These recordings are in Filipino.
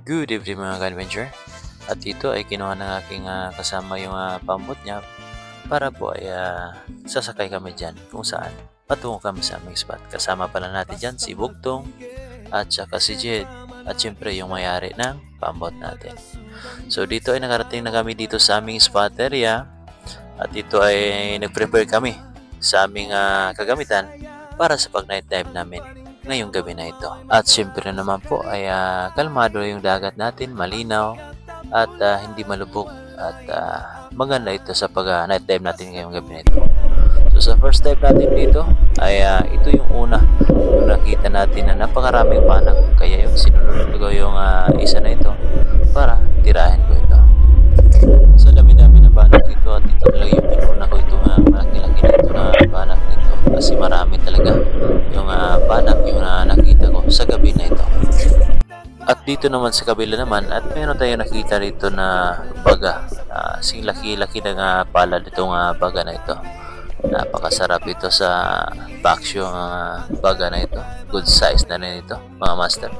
Good evening mga ka-adventure. At dito ay kinuha ng aking kasama yung pambot niya para po ay sasakay kami dyan kung saan patungo kami sa aming spot. Kasama pala natin dyan si Bugtong at saka si Jed at syempre yung mayari ng pambot natin. So dito ay nakarating na kami dito sa aming spot area at dito ay nag-prepare kami sa aming kagamitan para sa pag-night dive namin ngayong gabi na ito. At syempre naman po ay kalmado yung dagat natin, malinaw at hindi malubog at maganda ito sa pag-night dive natin ngayong gabi na ito. So sa first dive natin dito ay ito yung una yung nakita natin na napakaraming panak, kaya yung sinunod ko yung isa na ito para tirahin ko ito. So dami-dami na banak dito at ito talaga yung pinuna ko ito malaki-laki na ito na banak nito kasi marami talaga yung banak yung nakita ko sa gabi na ito. At dito naman sa kabila naman at meron tayo nakita dito na baga, sing laki-laki ng palad itong baga na ito. Napakasarap ito sa paksyo ang baga na ito, good size na rin ito mga master.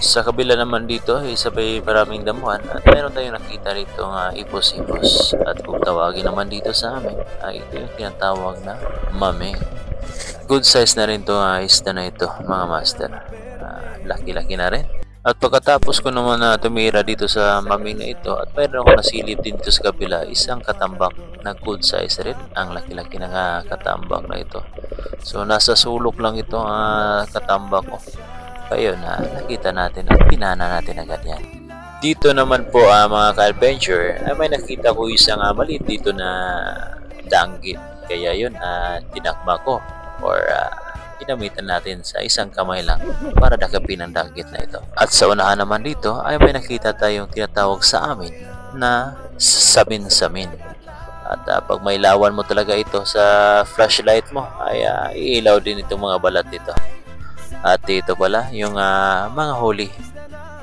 Sa kabila naman dito ay sabay maraming damuhan at meron tayong nakita rito ipos-ipos at kung tawagin naman dito sa amin ay ito yung tinatawag na mame. Good size na rin ito isda na ito mga master, laki-laki na rin. At pagkatapos ko naman tumira dito sa mami na ito at mayroon ako nasilip din dito sa kabila isang katambak na good size rin, ang laki-laki ng katambak na ito. So nasa sulok lang ito ang katambak ko. Ayun, nakita natin at pinana natin agad yan. Dito naman po mga ka-adventure ay may nakita ko isang maliit dito na danggit. Kaya yun, tinakma ko or ginamitan natin sa isang kamay lang para dakapin ang danggit na ito. At sa unahan naman dito ay may nakita tayong tinatawag sa amin na samin-samin. At pag may lawan mo talaga ito sa flashlight mo ay iilaw din itong mga balat dito. At ito pala yung mga huli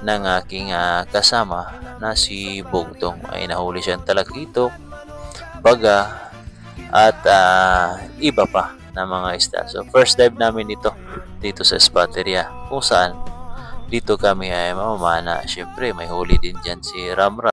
ng aking kasama na si Bugtong. Ay nahuli siyang talakitok, baga at iba pa na mga isda. So first dive namin dito sa spot area kung saan dito kami ay mamamana. Syempre may huli din dyan si Ramram.